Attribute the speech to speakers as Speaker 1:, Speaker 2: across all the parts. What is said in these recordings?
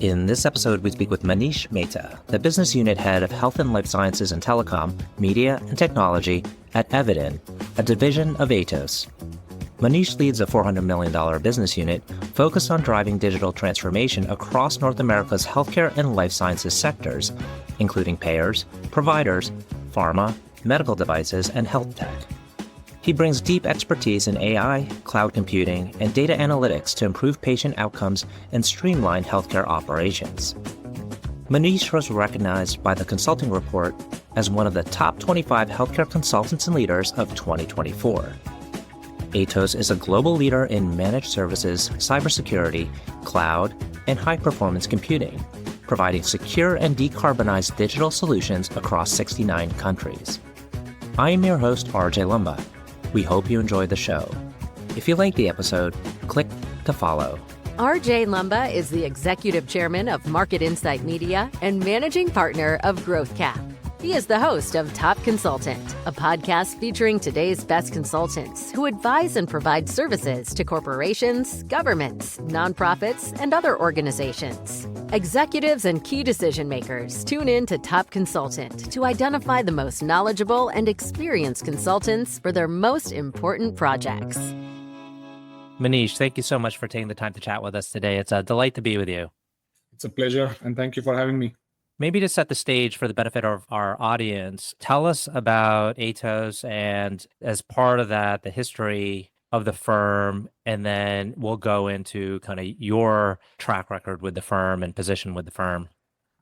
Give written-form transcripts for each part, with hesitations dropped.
Speaker 1: In this episode, we speak with Manish Mehta, the business unit head of Health and Life Sciences and Telecom, Media and Technology at Eviden, a division of Atos. Manish leads a $400 million business unit focused on driving digital transformation across North America's healthcare and life sciences sectors, including payers, providers, pharma, medical devices, and health tech. He brings deep expertise in AI, cloud computing, and data analytics to improve patient outcomes and streamline healthcare operations. Manish was recognized by the Consulting Report as one of the top 25 healthcare consultants and leaders of 2024. Atos is a global leader in managed services, cybersecurity, cloud, and high-performance computing, providing secure and decarbonized digital solutions across 69 countries. I am your host, RJ Lumba. We hope you enjoyed the show. If you like the episode, click to follow.
Speaker 2: RJ Lumba is the executive chairman of Market Insight Media and managing partner of GrowthCap. He is the host of Top Consultant, a podcast featuring today's best consultants who advise and provide services to corporations, governments, nonprofits, and other organizations. Executives and key decision makers tune in to Top Consultant to identify the most knowledgeable and experienced consultants for their most important projects.
Speaker 1: Manish, thank you so much for taking the time to chat with us today. It's a delight to be with you.
Speaker 3: It's a pleasure, and thank you for having me.
Speaker 1: Maybe to set the stage for the benefit of our audience, tell us about Atos and, as part of that, the history of the firm, and then we'll go into kind of your track record with the firm and position with the firm.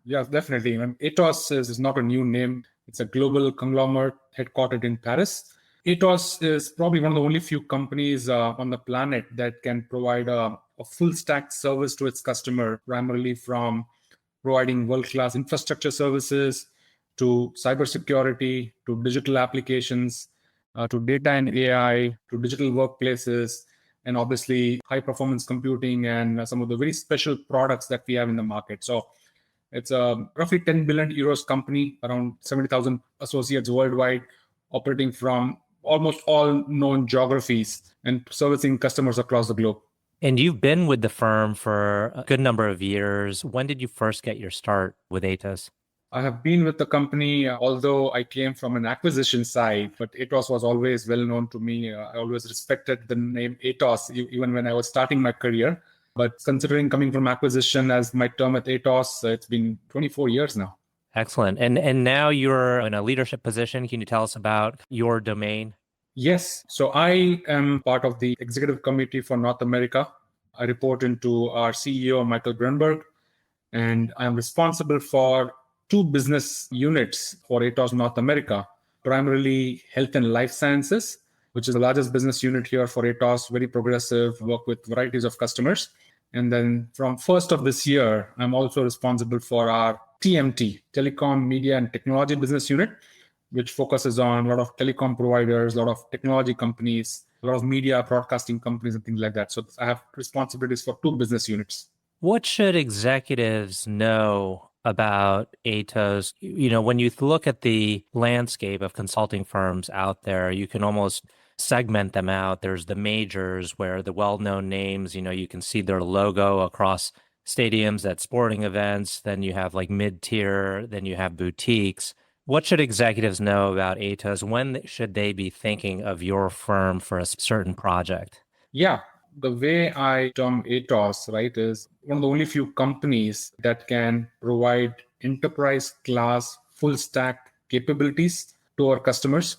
Speaker 3: Yes, definitely. Atos is not a new name. It's a global conglomerate headquartered in Paris. Atos is probably one of the only few companies on the planet that can provide a full stack service to its customer, primarily from providing world-class infrastructure services to cybersecurity, to digital applications, to data and AI, to digital workplaces, and obviously high-performance computing and some of the very special products that we have in the market. So it's a roughly 10 billion euros company, around 70,000 associates worldwide, operating from almost all known geographies and servicing customers across the globe.
Speaker 1: And you've been with the firm for a good number of years. When did you first get your start with Atos?
Speaker 3: I have been with the company, although I came from an acquisition side, but Atos was always well known to me. I always respected the name Atos, even when I was starting my career. But considering coming from acquisition as my term at Atos, it's been 24 years now.
Speaker 1: Excellent. And now you're in a leadership position. Can you tell us about your domain?
Speaker 3: Yes. So I am part of the executive committee for North America. I report into our CEO, Michael Grunberg, and I am responsible for two business units for Atos North America, primarily Health and Life Sciences, which is the largest business unit here for Atos, very progressive, work with varieties of customers. And then from 1st of this year, I'm also responsible for our TMT, Telecom, Media and Technology business unit, which focuses on a lot of telecom providers, a lot of technology companies, a lot of media broadcasting companies and things like that. So I have responsibilities for two business units.
Speaker 1: What should executives know about Atos? You know, when you look at the landscape of consulting firms out there, you can almost segment them out. There's the majors where the well-known names, you can see their logo across stadiums at sporting events. Then you have like mid-tier, then you have boutiques. What should executives know about Atos? When should they be thinking of your firm for a certain project?
Speaker 3: Yeah, the way I term Atos, right, is one of the only few companies that can provide enterprise class full stack capabilities to our customers,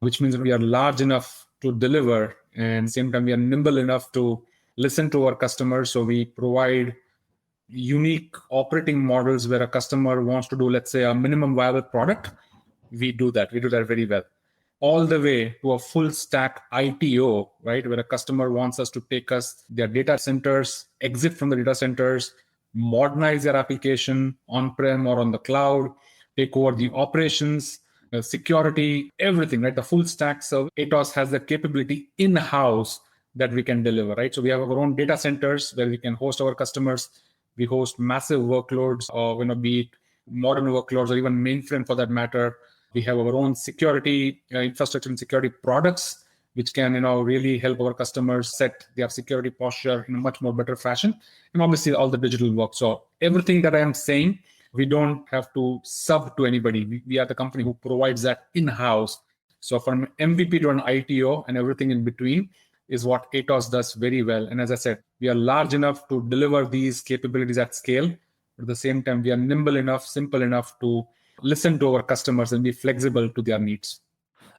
Speaker 3: which means that we are large enough to deliver and at the same time we are nimble enough to listen to our customers. So we provide unique operating models where a customer wants to do, let's say, a minimum viable product. We do that very well. All the way to a full stack ITO, right, where a customer wants us to take us their data centers, exit from the data centers, modernize their application on-prem or on the cloud, take over the operations, security, everything, right? The full stack. So Atos has the capability in-house that we can deliver, right? So we have our own data centers where we can host our customers. We host massive workloads, or be it modern workloads or even mainframe for that matter. We have our own security, infrastructure and security products which can, really help our customers set their security posture in a much more better fashion. And obviously all the digital work. So everything that I am saying, we don't have to sub to anybody. We are the company who provides that in-house. So from MVP to an ITO and everything in between is what Atos does very well. And as I said, we are large enough to deliver these capabilities at scale. But at the same time, we are nimble enough, simple enough to listen to our customers and be flexible to their needs.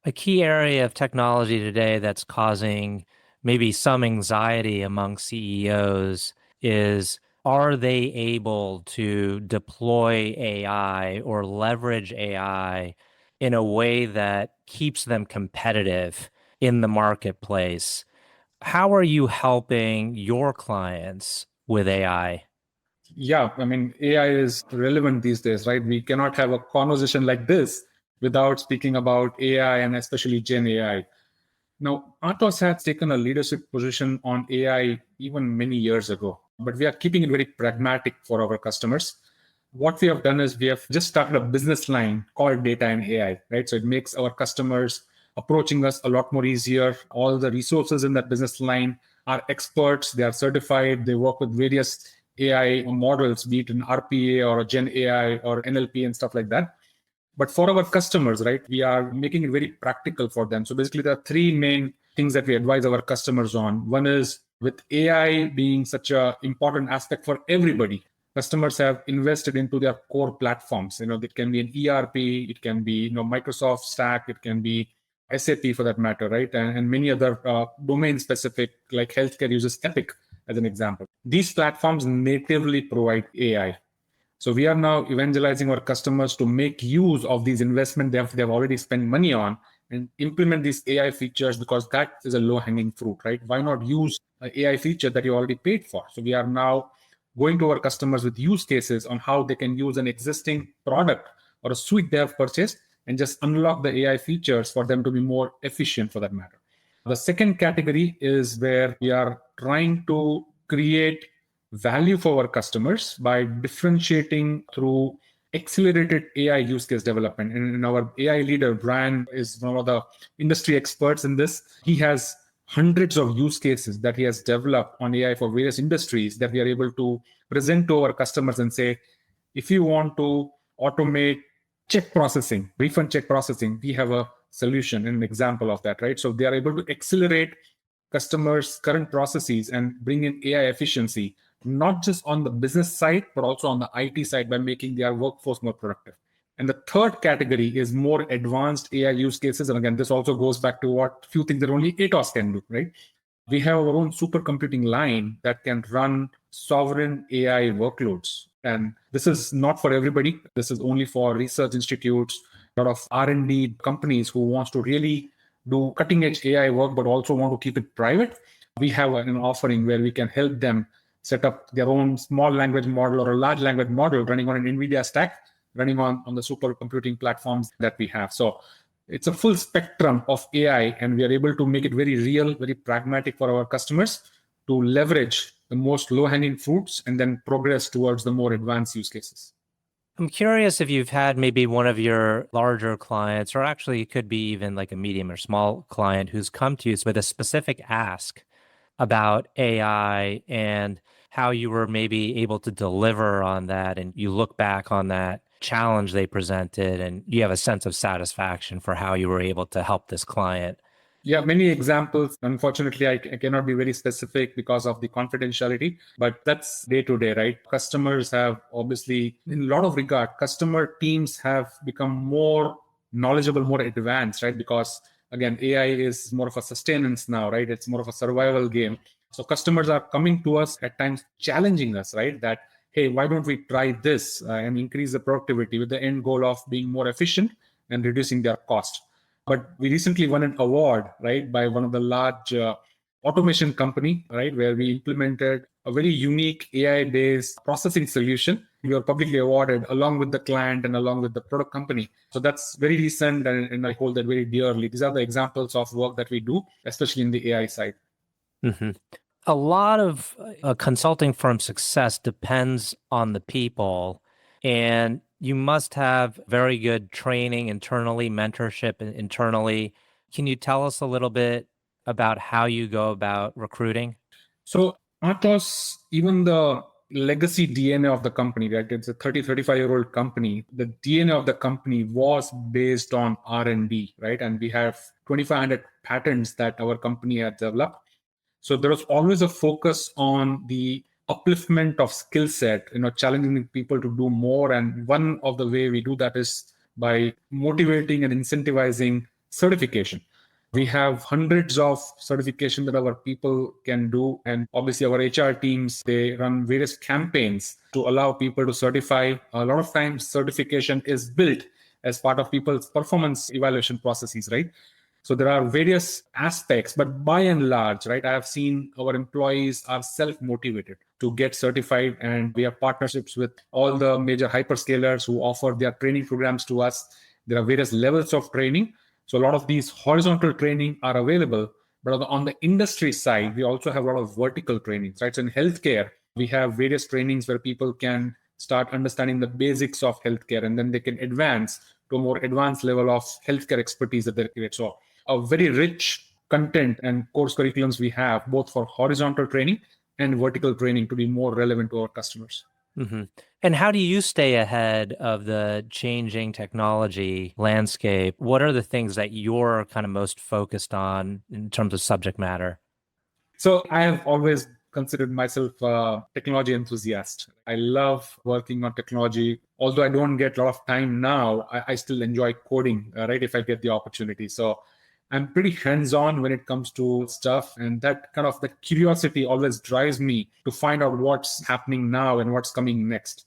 Speaker 1: A key area of technology today that's causing maybe some anxiety among CEOs is, are they able to deploy AI or leverage AI in a way that keeps them competitive in the marketplace? How are you helping your clients with AI?
Speaker 3: Yeah, I mean, AI is relevant these days, right? We cannot have a conversation like this without speaking about AI and especially Gen AI. Now, Atos has taken a leadership position on AI even many years ago, but we are keeping it very pragmatic for our customers. What we have done is we have just started a business line called Data and AI, right? So it makes our customers approaching us a lot more easier. All the resources in that business line are experts, they are certified, they work with various AI models, be it an RPA or a Gen AI or NLP and stuff like that. But for our customers, right, we are making it very practical for them. So basically, there are three main things that we advise our customers on. One is with AI being such an important aspect for everybody, customers have invested into their core platforms. It can be an ERP, it can be Microsoft Stack, it can be SAP for that matter, right? And many other domain specific, like healthcare uses Epic as an example. These platforms natively provide AI. So we are now evangelizing our customers to make use of these investments they've already spent money on and implement these AI features, because that is a low-hanging fruit, right? Why not use an AI feature that you already paid for? So we are now going to our customers with use cases on how they can use an existing product or a suite they have purchased and just unlock the AI features for them to be more efficient for that matter. The second category is where we are trying to create value for our customers by differentiating through accelerated AI use case development. And our AI leader, Brian, is one of the industry experts in this. He has hundreds of use cases that he has developed on AI for various industries that we are able to present to our customers and say, if you want to automate check processing, refund check processing, we have a solution and an example of that, right? So they are able to accelerate customers' current processes and bring in AI efficiency, not just on the business side, but also on the IT side by making their workforce more productive. And the third category is more advanced AI use cases. And again, this also goes back to what few things that only Atos can do, right? We have our own supercomputing line that can run sovereign AI workloads. And this is not for everybody. This is only for research institutes, a lot of R&D companies who wants to really do cutting edge AI work, but also want to keep it private. We have an offering where we can help them set up their own small language model or a large language model running on an NVIDIA stack, running on the supercomputing platforms that we have. So it's a full spectrum of AI, and we are able to make it very real, very pragmatic for our customers to leverage the most low-hanging fruits and then progress towards the more advanced use cases.
Speaker 1: I'm curious if you've had maybe one of your larger clients, or actually it could be even like a medium or small client, who's come to you with a specific ask about AI and how you were maybe able to deliver on that, and you look back on that challenge they presented and you have a sense of satisfaction for how you were able to help this client.
Speaker 3: Yeah, many examples. Unfortunately, I cannot be very specific because of the confidentiality, but that's day to day, right? Customers have obviously, in a lot of regard, customer teams have become more knowledgeable, more advanced, right? Because again, AI is more of a sustenance now, right? It's more of a survival game. So customers are coming to us at times challenging us, right? That, hey, why don't we try this and increase the productivity with the end goal of being more efficient and reducing their cost. But we recently won an award, right, by one of the large automation company, right, where we implemented a very unique AI-based processing solution. We were publicly awarded along with the client and along with the product company. So that's very recent, and I hold that very dearly. These are the examples of work that we do, especially in the AI side.
Speaker 1: Mm-hmm. A lot of consulting firm success depends on the people, and you must have very good training internally, mentorship internally. Can you tell us a little bit about how you go about recruiting?
Speaker 3: So Atos, even the legacy DNA of the company, right? It's a 35-year-old company. The DNA of the company was based on R&D, right? And we have 2,500 patents that our company had developed. So there was always a focus on the upliftment of skill set, challenging people to do more. And one of the way we do that is by motivating and incentivizing certification. We have hundreds of certification that our people can do. And obviously our HR teams, they run various campaigns to allow people to certify. A lot of times certification is built as part of people's performance evaluation processes, right? So there are various aspects, but by and large, right, I have seen our employees are self-motivated to get certified, and we have partnerships with all the major hyperscalers who offer their training programs to us. There are various levels of training. So a lot of these horizontal training are available, but on the industry side, we also have a lot of vertical trainings, right? So in healthcare, we have various trainings where people can start understanding the basics of healthcare, and then they can advance to a more advanced level of healthcare expertise that they create. So a very rich content and course curriculums we have, both for horizontal training and vertical training, to be more relevant to our customers.
Speaker 1: Mm-hmm. And how do you stay ahead of the changing technology landscape? What are the things that you're kind of most focused on in terms of subject matter?
Speaker 3: So I have always considered myself a technology enthusiast. I love working on technology. Although I don't get a lot of time now, I still enjoy coding, right, if I get the opportunity. So I'm pretty hands-on when it comes to stuff. And that kind of the curiosity always drives me to find out what's happening now and what's coming next.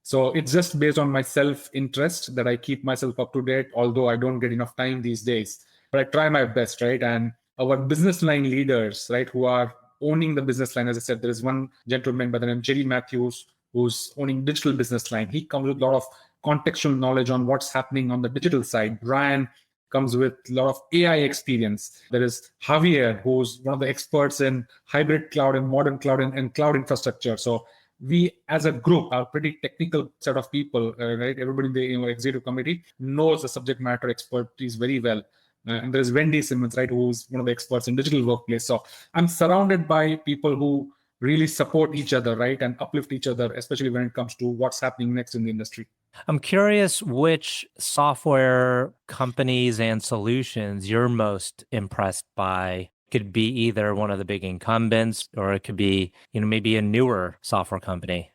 Speaker 3: So it's just based on my self-interest that I keep myself up to date, although I don't get enough time these days. But I try my best, right? And our business line leaders, right, who are owning the business line, as I said, there is one gentleman by the name Jerry Matthews, who's owning digital business line. He comes with a lot of contextual knowledge on what's happening on the digital side. Brian comes with a lot of AI experience. There is Javier, who's one of the experts in hybrid cloud and modern cloud and cloud infrastructure. So we as a group are pretty technical set of people, right? Everybody in the executive committee knows the subject matter expertise very well. And there's Wendy Simmons, right, who's one of the experts in digital workplace. So I'm surrounded by people who really support each other, right, and uplift each other, especially when it comes to what's happening next in the industry.
Speaker 1: I'm curious which software companies and solutions you're most impressed by. Could be either one of the big incumbents, or it could be, maybe a newer software company.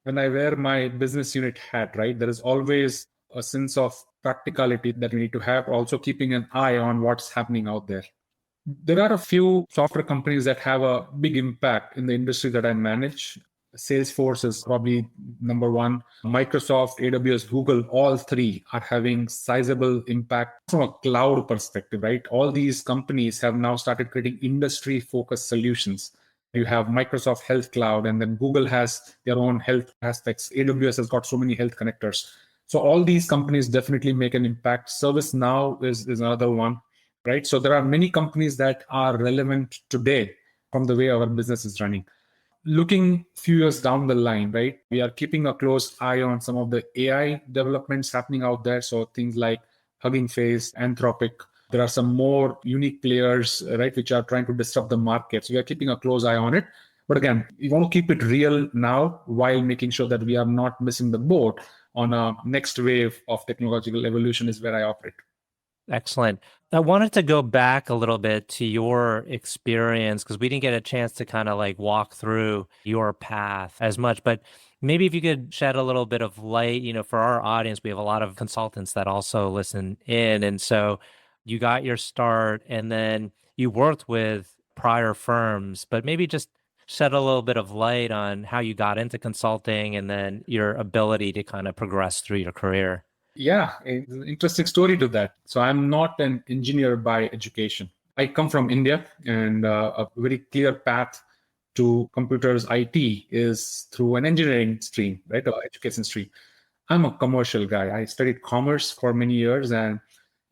Speaker 3: When I wear my business unit hat, right, there is always a sense of practicality that we need to have, also keeping an eye on what's happening out there. There are a few software companies that have a big impact in the industry that I manage. Salesforce is probably number one. Microsoft, AWS, Google, all three are having sizable impact from a cloud perspective, right? All these companies have now started creating industry-focused solutions. You have Microsoft Health Cloud, and then Google has their own health aspects. AWS has got so many health connectors. So all these companies definitely make an impact. ServiceNow is another one, right? So there are many companies that are relevant today from the way our business is running. Looking a few years down the line, right, we are keeping a close eye on some of the AI developments happening out there. So things like Hugging Face, Anthropic. There are some more unique players, right, which are trying to disrupt the market. So we are keeping a close eye on it. But again, we want to keep it real now while making sure that we are not missing the boat on a next wave of technological evolution is where I operate.
Speaker 1: Excellent. I wanted to go back a little bit to your experience because we didn't get a chance to kind of like walk through your path as much, but maybe if you could shed a little bit of light, for our audience, we have a lot of consultants that also listen in. And so you got your start and then you worked with prior firms, but maybe just shed a little bit of light on how you got into consulting and then your ability to kind of progress through your career.
Speaker 3: Yeah, it's an interesting story to that. So I'm not an engineer by education. I come from India, and a very clear path to computers IT is through an engineering stream, right, or education stream. I'm a commercial guy. I studied commerce for many years, and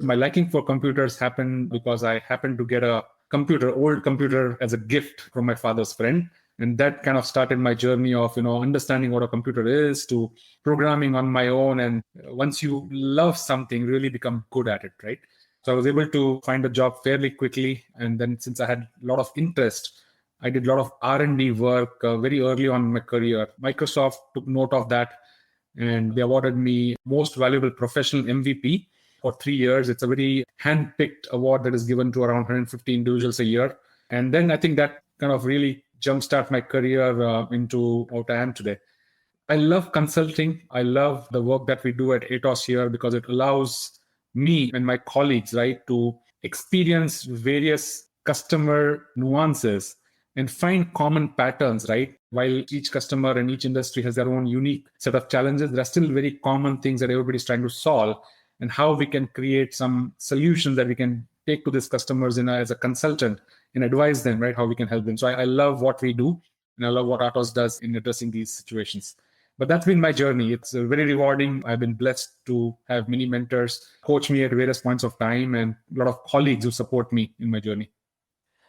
Speaker 3: my liking for computers happened because I happened to get a old computer as a gift from my father's friend. And that kind of started my journey of, understanding what a computer is to programming on my own. And once you love something, really become good at it, right? So I was able to find a job fairly quickly. And then since I had a lot of interest, I did a lot of R&D work very early on in my career. Microsoft took note of that and they awarded me Most Valuable Professional MVP for 3 years. It's a very hand-picked award that is given to around 150 individuals a year. And then I think that kind of really jumpstart my career into what I am today. I love consulting. I love the work that we do at Atos here because it allows me and my colleagues, right, to experience various customer nuances and find common patterns, right? While each customer and each industry has their own unique set of challenges, there are still very common things that everybody's trying to solve, and how we can create some solutions that we can take to these customers as a consultant and advise them, right, how we can help them. So I love what we do, and I love what Atos does in addressing these situations. But that's been my journey. It's very rewarding. I've been blessed to have many mentors coach me at various points of time and a lot of colleagues who support me in my journey.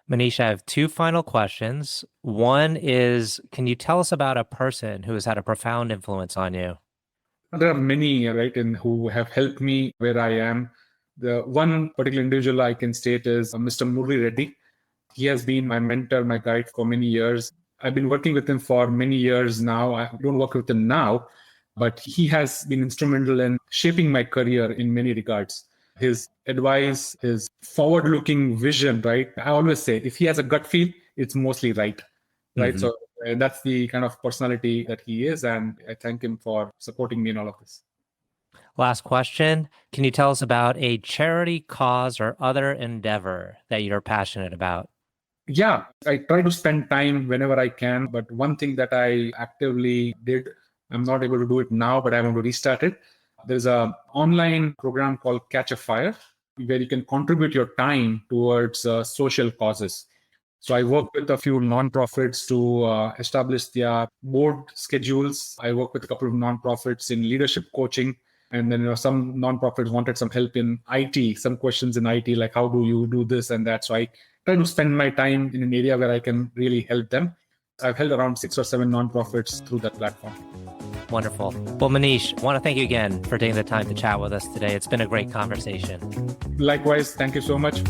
Speaker 1: Manish, I have two final questions. One is, can you tell us about a person who has had a profound influence on you?
Speaker 3: There are many, right, and who have helped me where I am. The one particular individual I can state is Mr. Murli Reddy. He has been my mentor, my guide for many years. I've been working with him for many years now. I don't work with him now, but he has been instrumental in shaping my career in many regards. His advice, his forward-looking vision, right? I always say, if he has a gut feel, it's mostly right? Mm-hmm. So that's the kind of personality that he is, and I thank him for supporting me in all of this.
Speaker 1: Last question. Can you tell us about a charity, cause, or other endeavor that you're passionate about?
Speaker 3: Yeah, I try to spend time whenever I can, but one thing that I actively did, I'm not able to do it now, but I want to restart it. There's an online program called Catch a Fire, where you can contribute your time towards social causes. So I work with a few nonprofits to establish their board schedules. I work with a couple of nonprofits in leadership coaching. And then some nonprofits wanted some help in IT, some questions in IT, like how do you do this and that. So I try to spend my time in an area where I can really help them. I've held around 6 or 7 nonprofits through that platform.
Speaker 1: Wonderful. Well, Manish, I want to thank you again for taking the time to chat with us today. It's been a great conversation.
Speaker 3: Likewise, thank you so much.